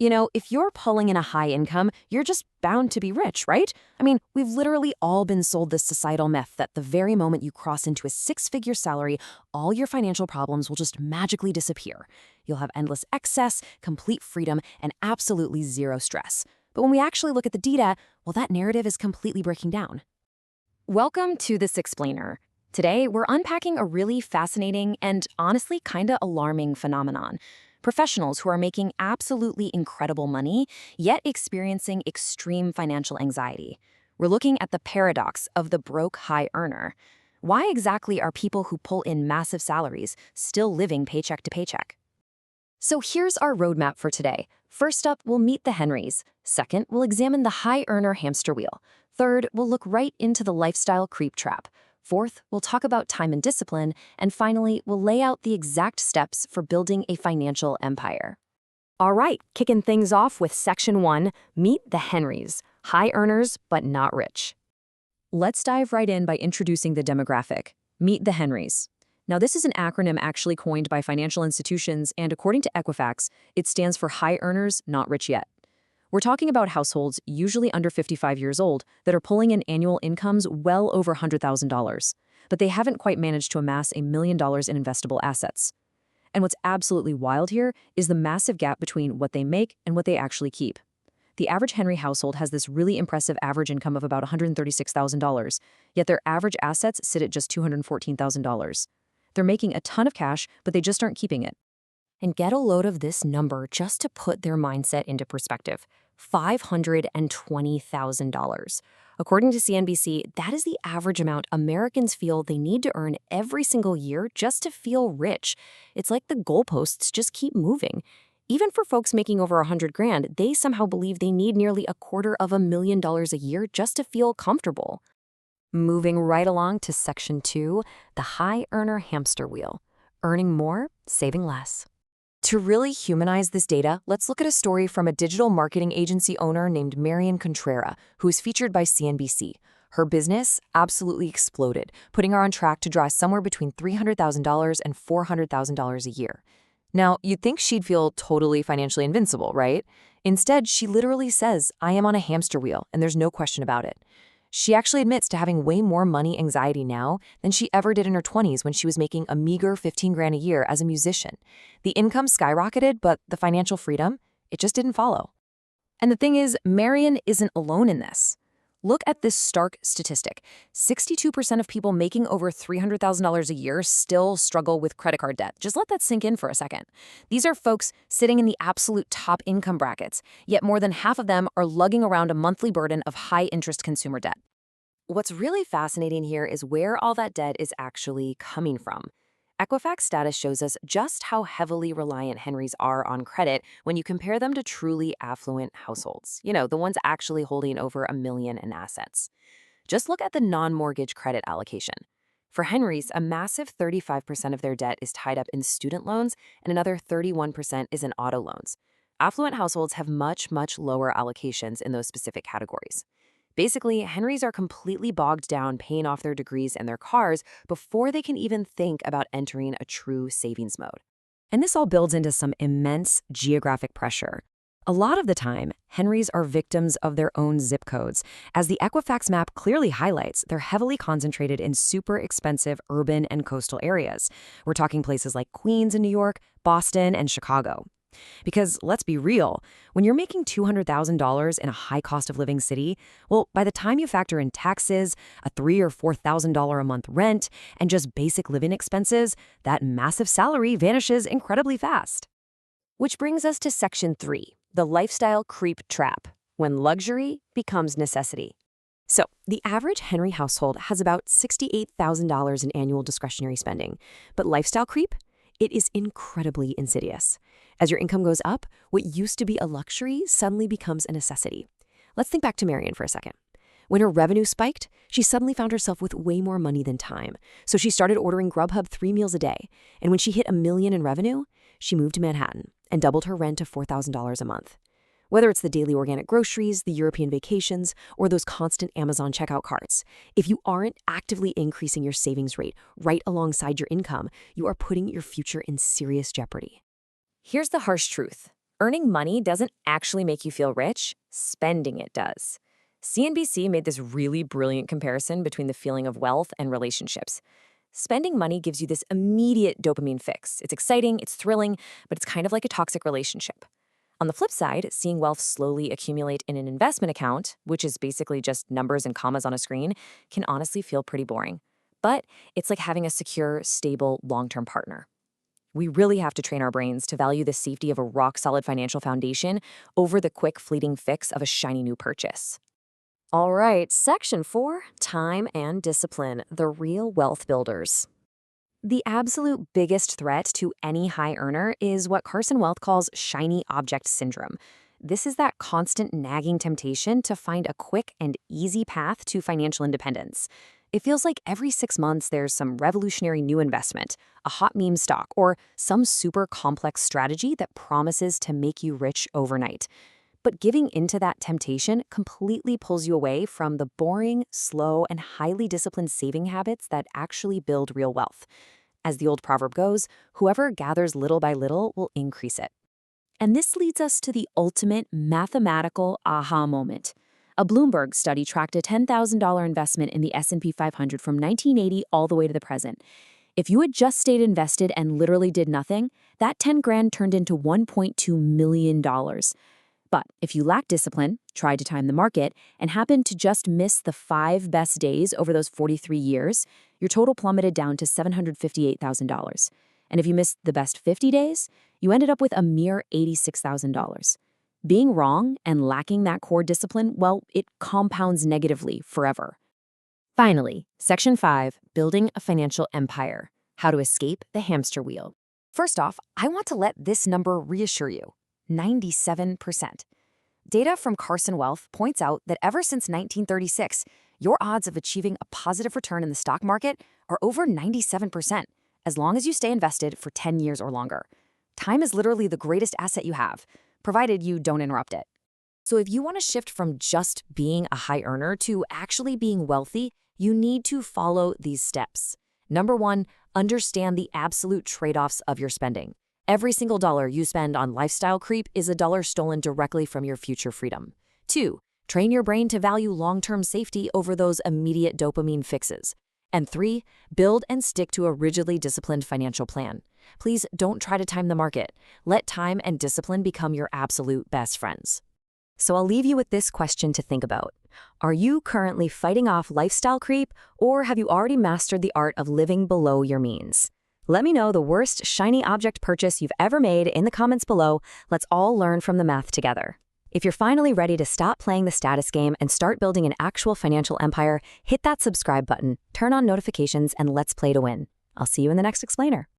If you're pulling in a high income, you're just bound to be rich, right? I mean, we've literally all been sold this societal myth that the very moment you cross into a six-figure salary, all your financial problems will just magically disappear. You'll have endless excess, complete freedom, and absolutely zero stress. But when we actually look at the data, well, that narrative is completely breaking down. Welcome to This Explainer. Today, we're unpacking a really fascinating and honestly kinda alarming phenomenon. Professionals who are making absolutely incredible money, yet experiencing extreme financial anxiety. We're looking at the paradox of the broke high earner. Why exactly are people who pull in massive salaries still living paycheck to paycheck? So here's our roadmap for today. First up, we'll meet the Henrys. Second, we'll examine the high earner hamster wheel. Third, we'll look right into the lifestyle creep trap. Fourth, we'll talk about time and discipline. And finally, we'll lay out the exact steps for building a financial empire. All right, kicking things off with Section 1, Meet the Henrys, high earners but not rich. Let's dive right in by introducing the demographic. Meet the Henrys. Now, this is an acronym actually coined by financial institutions, and according to Equifax, it stands for high earners not rich yet. We're talking about households, usually under 55 years old, that are pulling in annual incomes well over $100,000, but they haven't quite managed to amass $1 million in investable assets. And what's absolutely wild here is the massive gap between what they make and what they actually keep. The average Henry household has this really impressive average income of about $136,000, yet their average assets sit at just $214,000. They're making a ton of cash, but they just aren't keeping it. And get a load of this number just to put their mindset into perspective. $520,000. According to CNBC, that is the average amount Americans feel they need to earn every single year just to feel rich. It's like the goalposts just keep moving. Even for folks making over $100,000, they somehow believe they need nearly $250,000 a year just to feel comfortable. Moving right along to Section 2, the high earner hamster wheel. Earning more, saving less. To really humanize this data, let's look at a story from a digital marketing agency owner named Marian Contrera, who is featured by CNBC. Her business absolutely exploded, putting her on track to draw somewhere between $300,000 and $400,000 a year. Now, you'd think she'd feel totally financially invincible, right? Instead, she literally says, "I am on a hamster wheel," and there's no question about it. She actually admits to having way more money anxiety now than she ever did in her 20s when she was making a meager $15,000 a year as a musician. The income skyrocketed, but the financial freedom, it just didn't follow. And the thing is, Marian isn't alone in this. Look at this stark statistic. 62% of people making over $300,000 a year still struggle with credit card debt. Just let that sink in for a second. These are folks sitting in the absolute top income brackets, yet more than half of them are lugging around a monthly burden of high-interest consumer debt. What's really fascinating here is where all that debt is actually coming from. Equifax data shows us just how heavily reliant Henrys are on credit when you compare them to truly affluent households. The ones actually holding over $1 million in assets. Just look at the non-mortgage credit allocation. For Henrys, a massive 35% of their debt is tied up in student loans, and another 31% is in auto loans. Affluent households have much, much lower allocations in those specific categories. Basically, Henrys are completely bogged down paying off their degrees and their cars before they can even think about entering a true savings mode. And this all builds into some immense geographic pressure. A lot of the time, Henrys are victims of their own zip codes. As the Equifax map clearly highlights, they're heavily concentrated in super expensive urban and coastal areas. We're talking places like Queens in New York, Boston, and Chicago. Because let's be real, when you're making $200,000 in a high cost of living city, well, by the time you factor in taxes, a $3,000 or $4,000 a month rent, and just basic living expenses, that massive salary vanishes incredibly fast. Which brings us to Section 3, the lifestyle creep trap, when luxury becomes necessity. So, the average Henry household has about $68,000 in annual discretionary spending, but lifestyle creep? It is incredibly insidious. As your income goes up, what used to be a luxury suddenly becomes a necessity. Let's think back to Marian for a second. When her revenue spiked, she suddenly found herself with way more money than time. So she started ordering Grubhub 3 meals a day. And when she hit $1 million in revenue, she moved to Manhattan and doubled her rent to $4,000 a month. Whether it's the daily organic groceries, the European vacations, or those constant Amazon checkout carts, if you aren't actively increasing your savings rate right alongside your income, you are putting your future in serious jeopardy. Here's the harsh truth. Earning money doesn't actually make you feel rich, spending it does. CNBC made this really brilliant comparison between the feeling of wealth and relationships. Spending money gives you this immediate dopamine fix. It's exciting, it's thrilling, but it's kind of like a toxic relationship. On the flip side, seeing wealth slowly accumulate in an investment account, which is basically just numbers and commas on a screen, can honestly feel pretty boring. But it's like having a secure, stable, long-term partner. We really have to train our brains to value the safety of a rock-solid financial foundation over the quick, fleeting fix of a shiny new purchase. All right, Section 4, Time and Discipline, the real wealth builders. The absolute biggest threat to any high earner is what Carson Wealth calls shiny object syndrome. This is that constant nagging temptation to find a quick and easy path to financial independence. It feels like every 6 months there's some revolutionary new investment, a hot meme stock, or some super complex strategy that promises to make you rich overnight. But giving into that temptation completely pulls you away from the boring, slow, and highly disciplined saving habits that actually build real wealth. As the old proverb goes, whoever gathers little by little will increase it. And this leads us to the ultimate mathematical aha moment. A Bloomberg study tracked a $10,000 investment in the S&P 500 from 1980 all the way to the present. If you had just stayed invested and literally did nothing, that 10 grand turned into $1.2 million. But if you lack discipline, tried to time the market, and happened to just miss the 5 best days over those 43 years, your total plummeted down to $758,000. And if you missed the best 50 days, you ended up with a mere $86,000. Being wrong and lacking that core discipline, well, it compounds negatively forever. Finally, Section 5, Building a Financial Empire, How to Escape the Hamster Wheel. First off, I want to let this number reassure you. 97%. Data from Carson Wealth points out that ever since 1936, your odds of achieving a positive return in the stock market are over 97%, as long as you stay invested for 10 years or longer. Time is literally the greatest asset you have, provided you don't interrupt it. So if you want to shift from just being a high earner to actually being wealthy, you need to follow these steps. Number 1, understand the absolute trade-offs of your spending. Every single dollar you spend on lifestyle creep is a dollar stolen directly from your future freedom. 2, train your brain to value long-term safety over those immediate dopamine fixes. And 3, build and stick to a rigidly disciplined financial plan. Please don't try to time the market. Let time and discipline become your absolute best friends. So I'll leave you with this question to think about. Are you currently fighting off lifestyle creep, or have you already mastered the art of living below your means? Let me know the worst shiny object purchase you've ever made in the comments below. Let's all learn from the math together. If you're finally ready to stop playing the status game and start building an actual financial empire, hit that subscribe button, turn on notifications, and let's play to win. I'll see you in the next explainer.